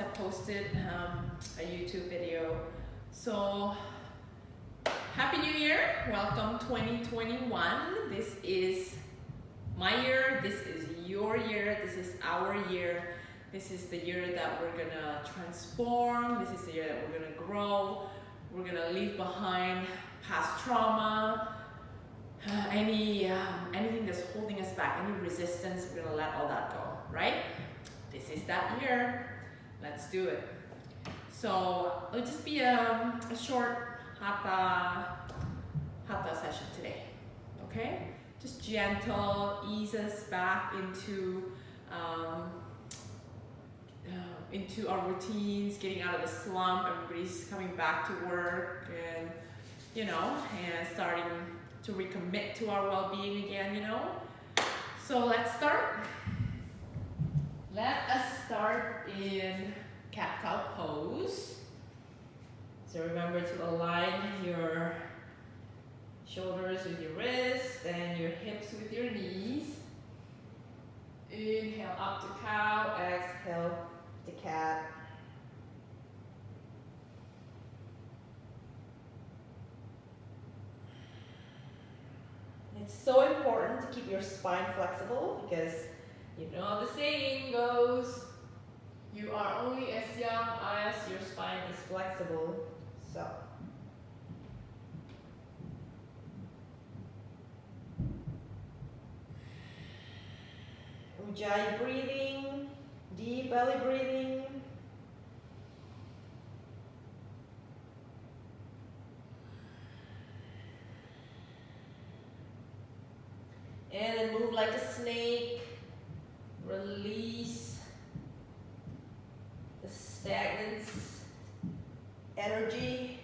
I posted a YouTube video. So Happy New Year, welcome 2021. This is my year, this is your year, this is our year. This is the year that we're gonna transform. This is the year that we're gonna grow. We're gonna leave behind past trauma, anything that's holding us back, any resistance, we're gonna let all that go, right? This is that year. Let's do it. So it'll just be a short Hatha session today, okay? Just gentle, ease us back into our routines, getting out of the slump. Everybody's coming back to work and, and starting to recommit to our well-being again, So let's start. Let us start in cat-cow pose. So remember to align your shoulders with your wrists and your hips with your knees. Inhale up to cow, exhale to cat. It's so important to keep your spine flexible because the saying goes, you are only as young as your spine is flexible. So Ujjayi breathing, deep belly breathing. And then move like a snake. Release the stagnant energy.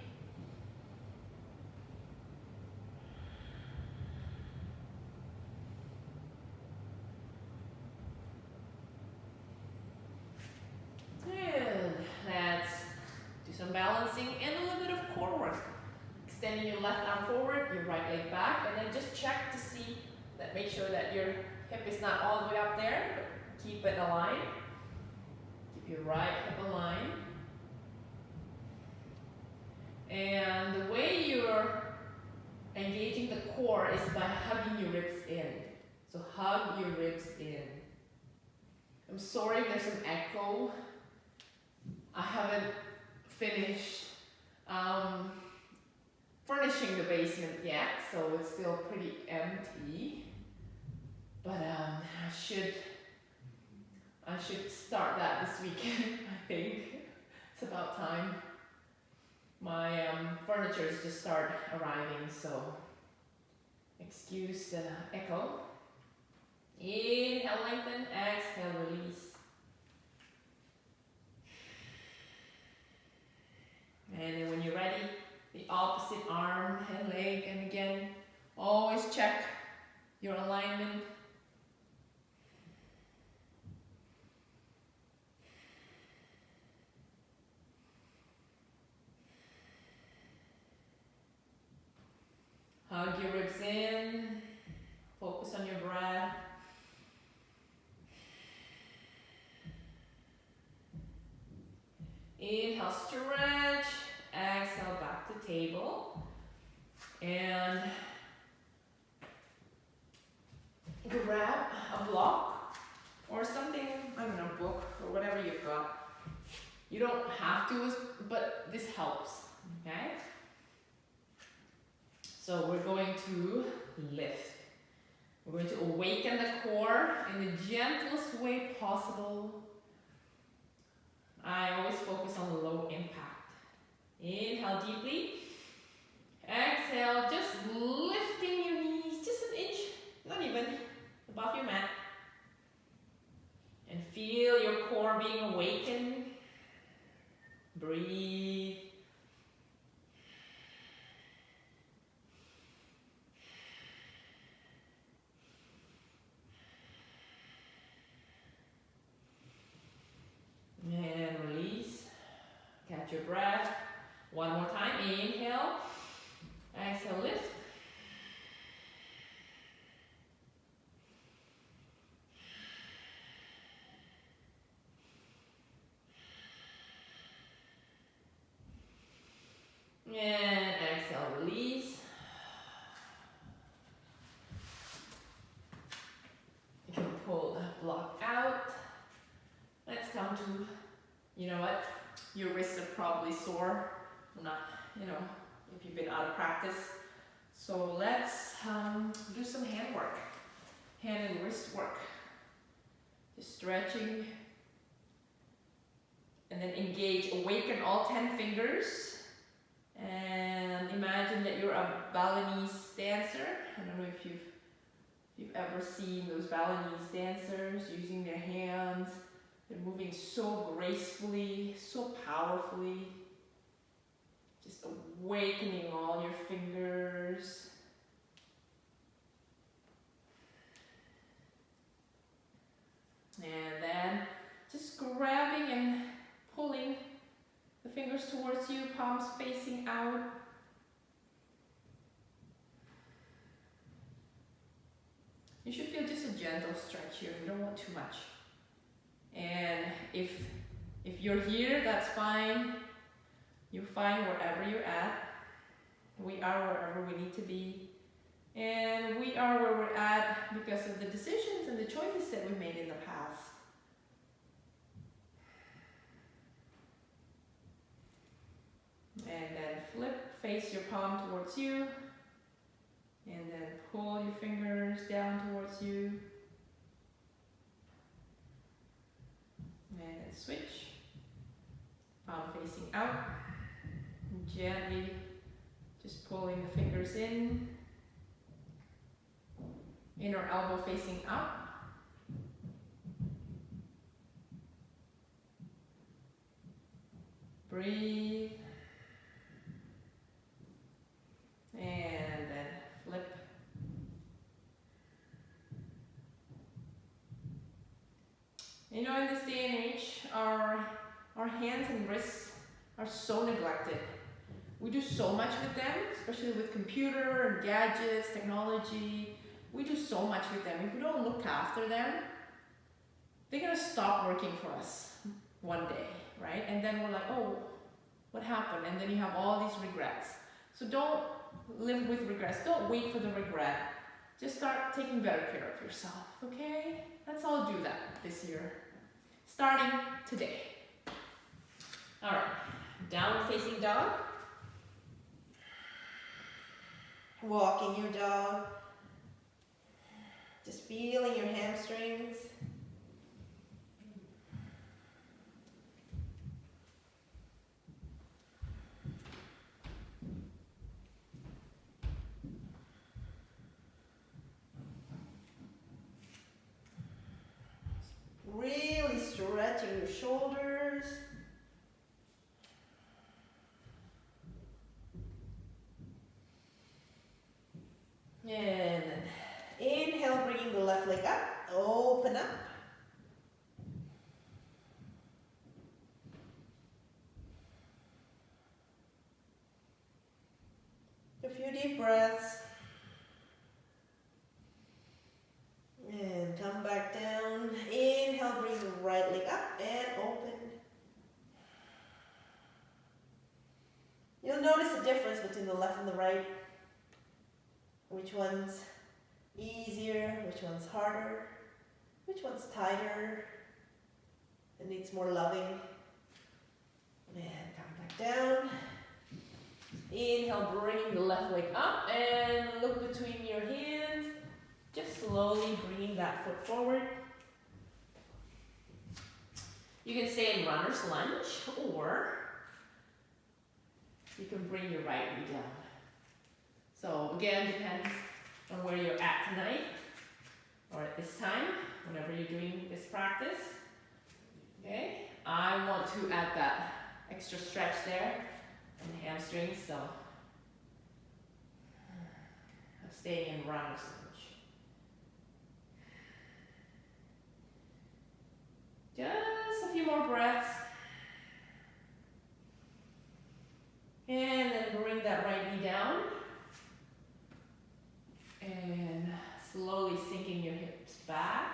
And let's do some balancing and a little bit of core work. Extending your left arm forward, your right leg back, and then just check to see that, make sure that your hip is not all the way up there, but keep it aligned. Keep your right hip aligned. And the way you're engaging the core is by hugging your ribs in. So hug your ribs in. I'm sorry if there's some echo. I haven't finished furnishing the basement yet, so it's still pretty empty. But I should start that this weekend. I think it's about time. My furniture is just start arriving, so excuse the echo. Inhale, lengthen, exhale, release. And then when you're ready, the opposite arm and leg, and again, always check your alignment. Hug your ribs in, focus on your breath. Inhale, stretch, exhale, back to table. And grab a block or something, book or whatever you've got. You don't have to, but this helps, okay? So we're going to lift. We're going to awaken the core in the gentlest way possible. I always focus on the low impact. Inhale deeply. Exhale, just lifting your knees just an inch, not even, above your mat. And feel your core being awakened. Breathe. And release. Catch your breath. One more time. Inhale. Exhale, lift. And exhale, release. You can pull the block out. Let's come to, you know what? Your wrists are probably sore. Not, you know, if you've been out of practice. So let's do some hand work. Hand and wrist work. Just stretching. And then engage, awaken all 10 fingers. And imagine that you're a Balinese dancer. I don't know if you've ever seen those Balinese dancers using their hands. They're moving so gracefully, so powerfully. Just awakening all your fingers. And then just grabbing and pulling the fingers towards you, palms facing out. You should feel just a gentle stretch here. You don't want too much. And if you're here, that's fine. You're fine wherever you're at. We are wherever we need to be. And we are where we're at because of the decisions and the choices that we made in the past. And then flip, face your palm towards you. And then pull your fingers down towards you. And then switch. Palm facing out. And gently just pulling the fingers in. Inner elbow facing out. Breathe. And then flip. You know, in this day and age, our hands and wrists are so neglected. We do so much with them, especially with computer and gadgets, technology. We do so much with them. If we don't look after them, they're gonna stop working for us one day, right? And then we're like, oh, what happened? And then you have all these regrets. So don't live with regrets. Don't wait for the regret. Just start taking better care of yourself, okay? Let's all do that this year. Starting today. All right, downward facing dog. Walking your dog. Just feeling your hamstrings. Really stretching your shoulders. And then inhale, bringing the left leg up, open up. A few deep breaths. And come back down. Inhale, bring the right leg up and open. You'll notice the difference between the left and the right. Which one's easier, which one's harder, which one's tighter, and needs more loving. And come back down. Inhale, bringing the left leg up and look between your hands. Just slowly bringing that foot forward. You can stay in runner's lunge, or you can bring your right knee down. So again, depends on where you're at tonight or at this time, whenever you're doing this practice. Okay, I want to add that extra stretch there in the hamstrings, so I'm staying in runner's lunge. Just a few more breaths. And then bring that right knee down. And slowly sinking your hips back.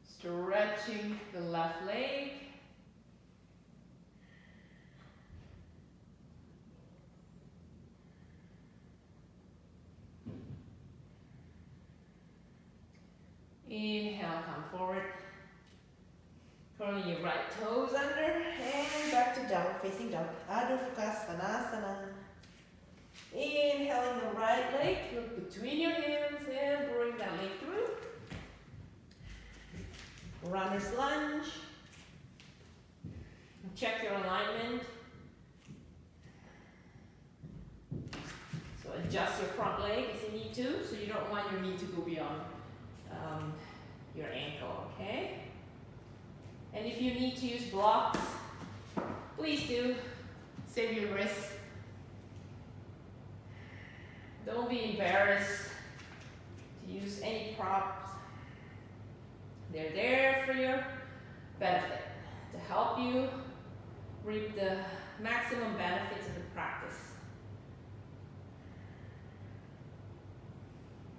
Stretching the left leg. forward. Curling your right toes under and back to downward facing dog. Adho Mukha Svanasana. Inhaling the right leg, look between your hands and bring that leg through. Runner's lunge. Check your alignment. So adjust your front leg if you need to, so you don't want your knee to go beyond your ankle, okay? And if you need to use blocks, please do. Save your wrists. Don't be embarrassed to use any props. They're there for your benefit, to help you reap the maximum benefits of the practice.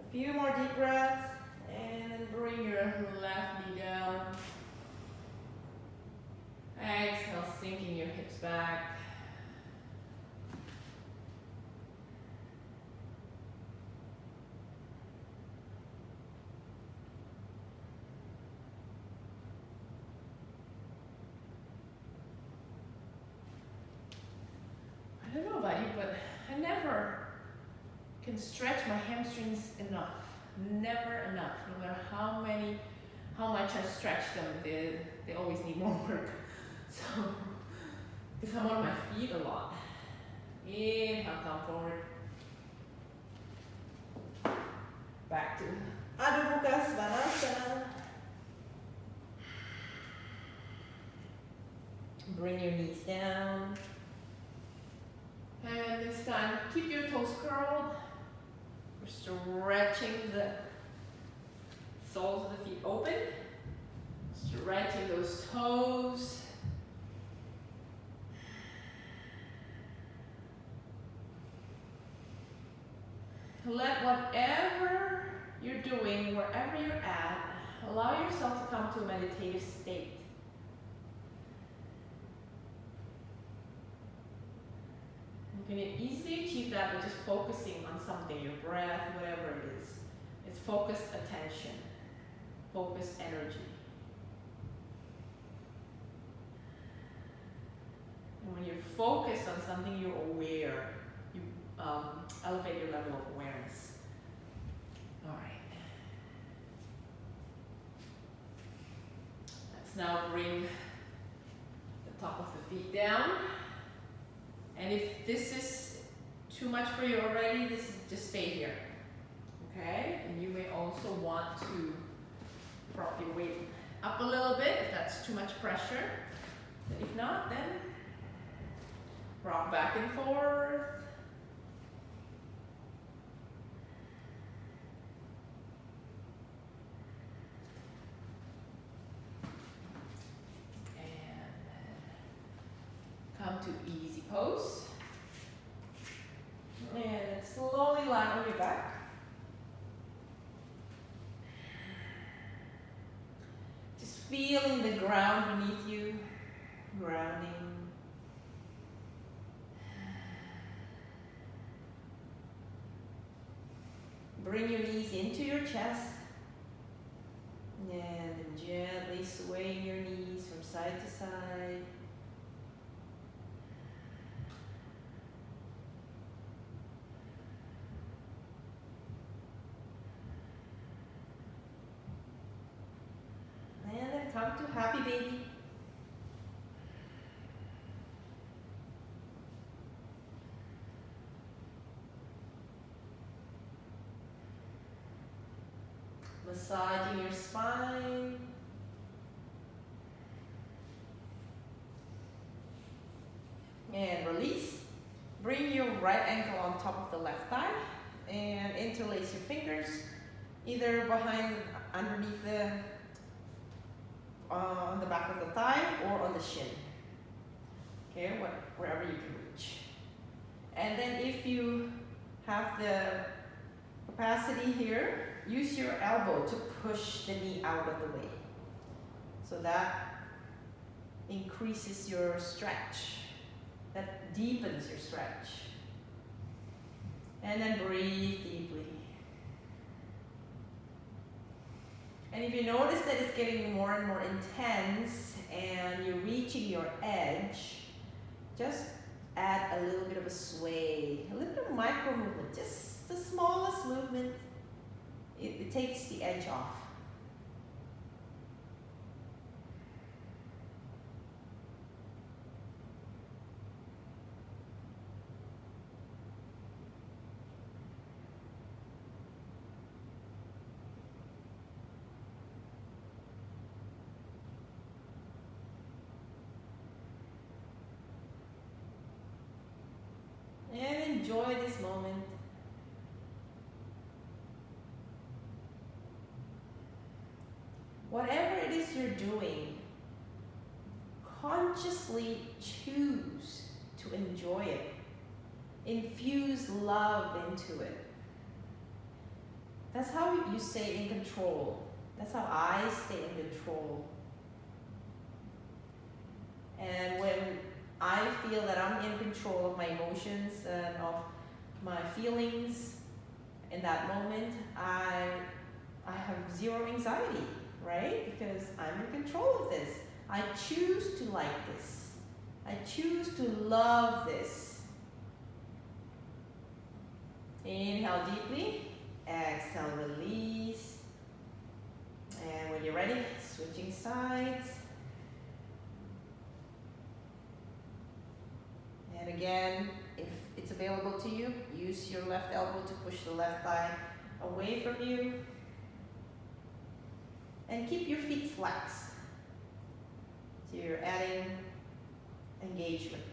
A few more deep breaths, and then bring your left knee down. Exhale, sinking your hips back. I don't know about you, but I never can stretch my hamstrings enough. Never enough. No matter how much I stretch them, they always need more work. So, because I'm on my feet a lot. Inhale, come forward. Back to Adho Mukha Svanasana. Bring your knees down. And this time, keep your toes curled. We're stretching the soles of the feet open. Stretching those toes. Let whatever you're doing, wherever you're at, allow yourself to come to a meditative state. You can easily achieve that by just focusing on something, your breath, whatever it is. It's focused attention, focused energy. And when you're focused on something, you're aware. You elevate your level of awareness. All right. Let's now bring the top of the feet down. And if this is too much for you already, just stay here. Okay? And you may also want to prop your weight up a little bit if that's too much pressure. But if not, then rock back and forth. Come to easy pose. And slowly lie on your back. Just feeling the ground beneath you, grounding. Bring your knees into your chest. And then gently swaying your knees from side to side. And then come to happy baby. Massaging your spine. And release. Bring your right ankle on top of the left thigh and interlace your fingers either underneath on the back of the thigh or on the shin. Okay, wherever you can reach. And then if you have the capacity here, use your elbow to push the knee out of the way. So that increases your stretch. That deepens your stretch. And then breathe deeply. And if you notice that it's getting more and more intense and you're reaching your edge, just add a little bit of a sway, a little bit of micro movement, just the smallest movement. It takes the edge off. And enjoy this moment. Whatever it is you're doing, consciously choose to enjoy it. Infuse love into it. That's how you stay in control. That's how I stay in control. And when I feel that I'm in control of my emotions and of my feelings in that moment, I have zero anxiety, right? Because I'm in control of this. I choose to like this. I choose to love this. Inhale deeply, exhale, release. And when you're ready, switching sides. And again, if it's available to you, use your left elbow to push the left thigh away from you. And keep your feet flexed. So you're adding engagement.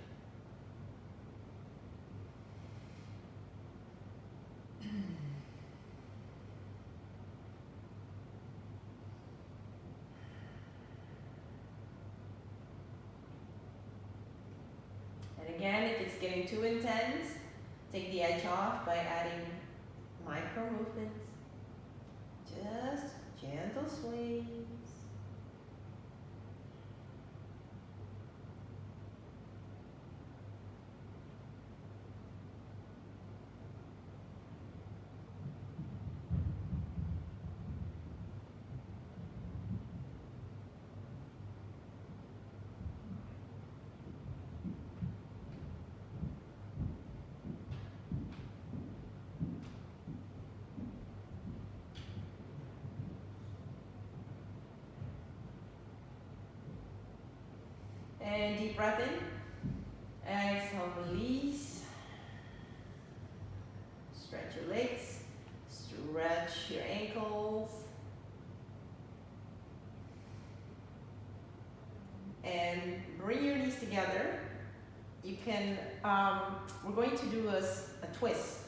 And again, if it's getting too intense, take the edge off by adding micro movements. Just gentle swings. And deep breath in. Exhale, release. Stretch your legs. Stretch your ankles. And bring your knees together. You can, we're going to do a twist.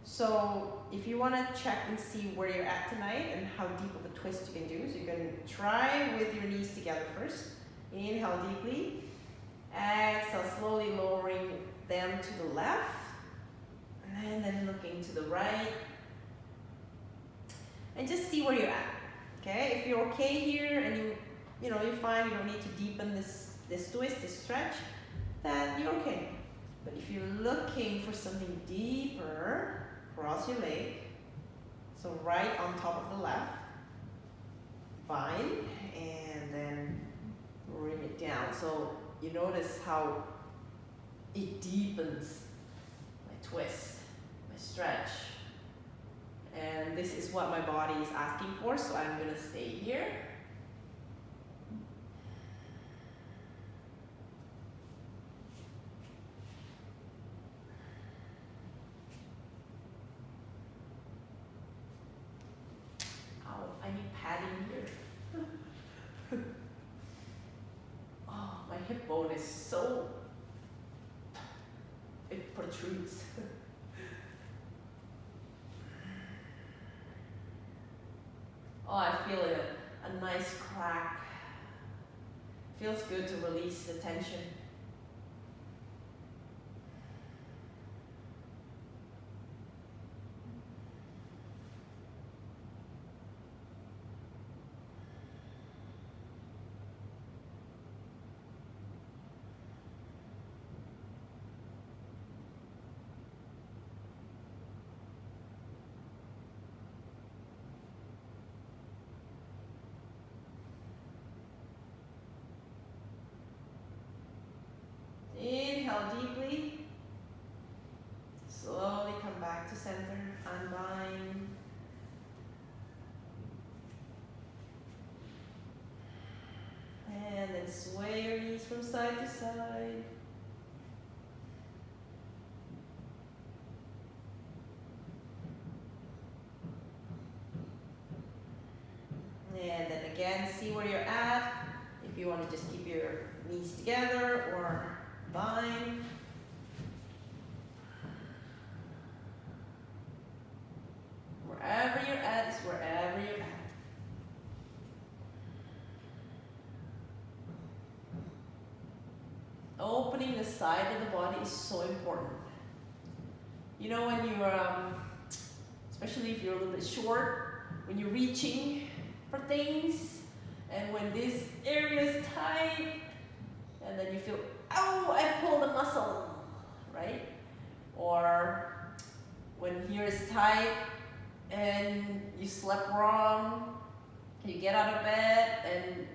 So if you want to check and see where you're at tonight and how deep of a twist you can do, so you can try with your knees together first. Inhale deeply. Exhale, slowly lowering them to the left. And then looking to the right. And just see where you're at. Okay? If you're okay here and you find you don't need to deepen this twist, this stretch, then you're okay. But if you're looking for something deeper, cross your leg. So right on top of the left. Fine. And then bring it down. So you notice how it deepens my twist, my stretch. And this is what my body is asking for, so I'm going to stay here. Oh, I need padding here. Oh, my hip bone is so, it protrudes. Oh, I feel a nice crack. Feels good to release the tension. sway your knees from side to side. And then again, see where you're at. If you want to just keep your knees together or bind. Wherever you're at is wherever you're at. Opening the side of the body is so important. You know, when you're, especially if you're a little bit short, when you're reaching for things, and when this area is tight, and then you feel, oh, I pulled a muscle, right? Or when here is tight, and you slept wrong, you get out of bed, and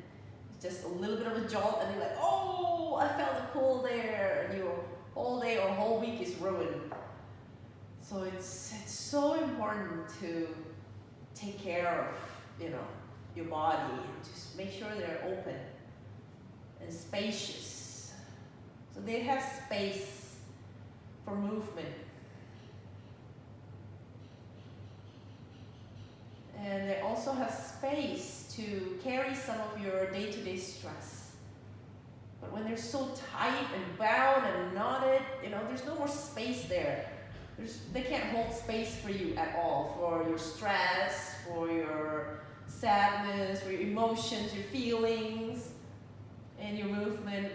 just a little bit of a jolt, and you're like, oh, I felt a pull there, and your whole day or whole week is ruined. So it's so important to take care of, you know, your body, and just make sure they're open and spacious. So they have space for movement. And they also have space to carry some of your day-to-day stress. But when they're so tight and bound and knotted, you know, there's no more space there. They can't hold space for you at all, for your stress, for your sadness, for your emotions, your feelings, and your movement.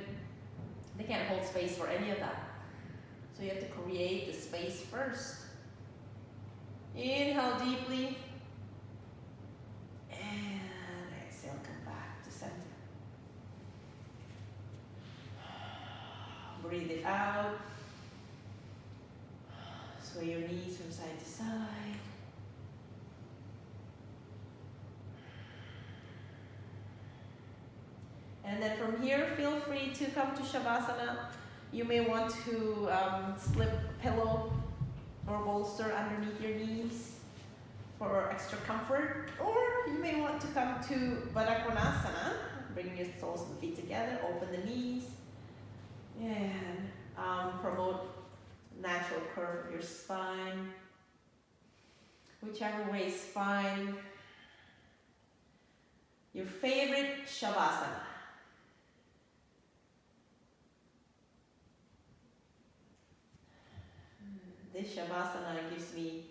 They can't hold space for any of that. So you have to create the space first. Inhale deeply. And exhale, come back to center. Breathe it out. Sway your knees from side to side. And then from here, feel free to come to Shavasana. You may want to slip a pillow or bolster underneath your knees for extra comfort. Or you may want to come to Baddha Konasana. Bring your soles of the feet together, open the knees, and promote natural curve of your spine. Whichever way is fine. Your favorite Shavasana. This Shavasana gives me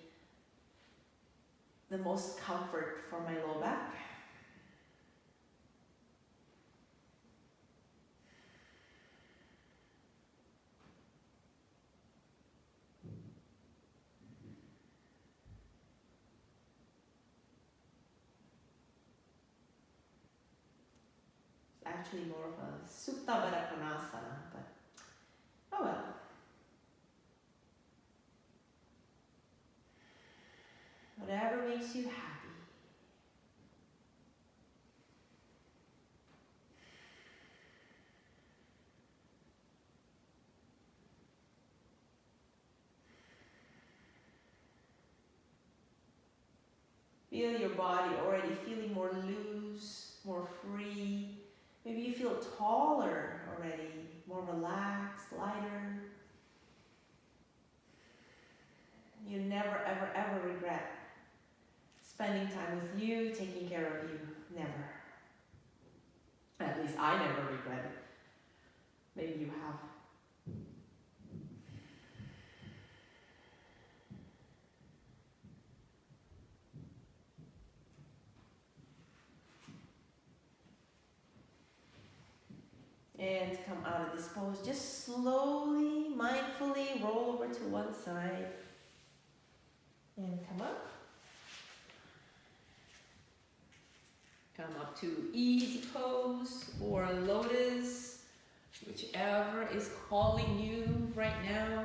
the most comfort for my low back. It's actually more of a Sutta Baddha Konasana, but oh well. Whatever makes you happy. Feel your body already feeling more loose, more free. Maybe you feel taller already, more relaxed, lighter. You never, ever, ever regret spending time with you, taking care of you. Never. At least I never regret it. Maybe you have. And to come out of this pose, just slowly, mindfully roll over to one side. And come up. Come up to easy pose or lotus, whichever is calling you right now.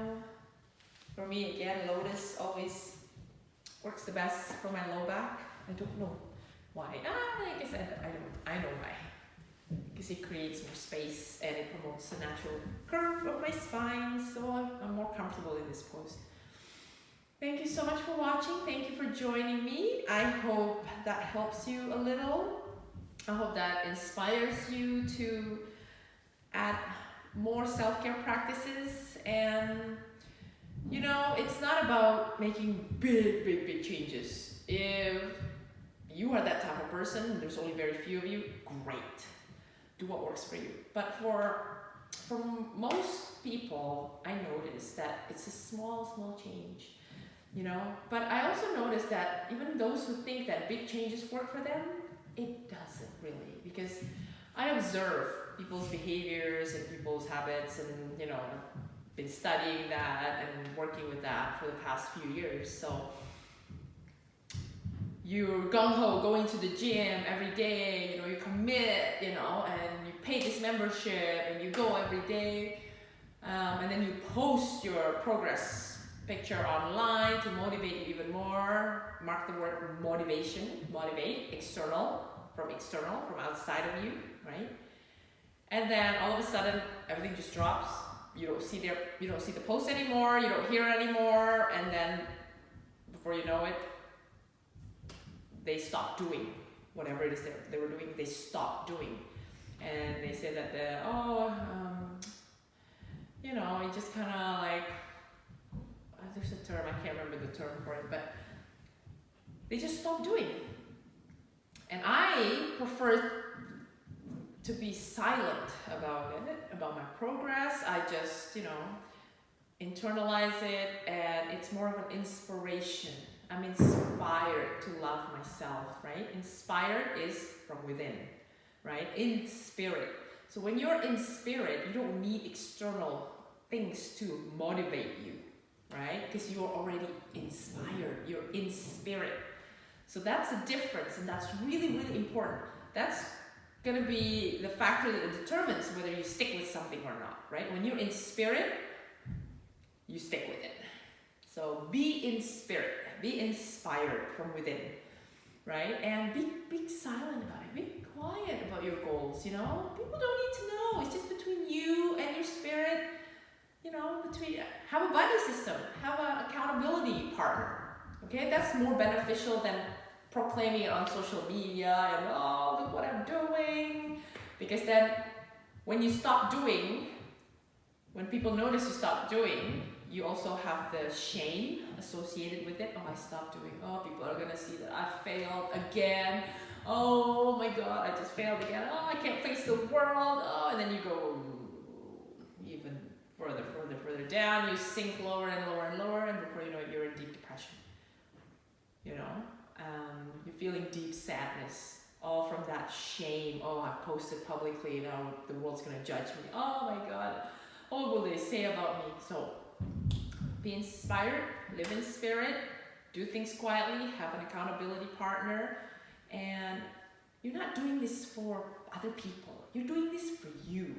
For me, again, lotus always works the best for my low back. I don't know why. Like I said, I know why. Because it creates more space and it promotes the natural curve of my spine, so I'm more comfortable in this pose. Thank you so much for watching. Thank you for joining me. I hope that helps you a little. I hope that inspires you to add more self-care practices. And you know, it's not about making big changes. If you are that type of person, there's only very few of you, great. Do what works for you. But for most people, I notice that it's a small change, you know. But I also notice that even those who think that big changes work for them, it doesn't really, because I observe people's behaviors and people's habits, and you know, been studying that and working with that for the past few years. So you're gung-ho going to the gym every day, you know, you commit, you know, and you pay this membership and you go every day, and then you post your progress picture online to motivate you even more. Mark the word motivation, motivate, external, from outside of you, right? And then all of a sudden everything just drops. You don't see the post anymore, you don't hear it anymore, and then before you know it, they stop doing whatever it is they were doing. They stop doing, and they say that you know, it just kind of like, there's a term, I can't remember the term for it, but they just stop doing. And I prefer to be silent about it, about my progress. I just, you know, internalize it, and it's more of an inspiration. I'm inspired to love myself, right? Inspired is from within, right? In spirit. So when you're in spirit, you don't need external things to motivate you, right? Because you're already inspired. You're in spirit. So that's the difference, and that's really, really important. That's going to be the factor that determines whether you stick with something or not, right? When you're in spirit, you stick with it. So be in spirit, be inspired from within, right? And be silent about it, be quiet about your goals, you know? People don't need to know. It's just between you and your spirit, you know, have a buddy system, have an accountability partner, okay? That's more beneficial than proclaiming it on social media and, oh, look what I'm doing. Because then when you stop doing, when people notice you stop doing, you also have the shame associated with it. Oh, I stopped doing. Oh, people are going to see that I failed again. Oh my God, I just failed again. Oh, I can't face the world. Oh, and then you go even further down. You sink lower and lower and lower, and before you know it, you're in deep depression. You know, you're feeling deep sadness, all from that shame. Oh, I posted publicly. Now the world's going to judge me. Oh my God, what will they say about me? So be inspired, live in spirit, do things quietly, have an accountability partner, and you're not doing this for other people. You're doing this for you,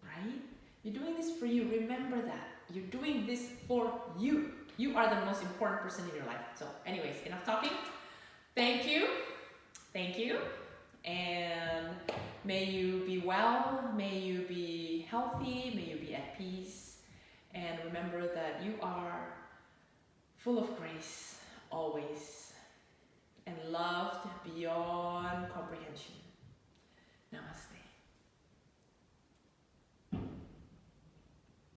right? You're doing this for you. Remember that. You're doing this for you. You are the most important person in your life. So anyways, enough talking. Thank you. Thank you. And may you be well. May you be healthy. May you be at peace. And remember that you are full of grace always, and loved beyond comprehension.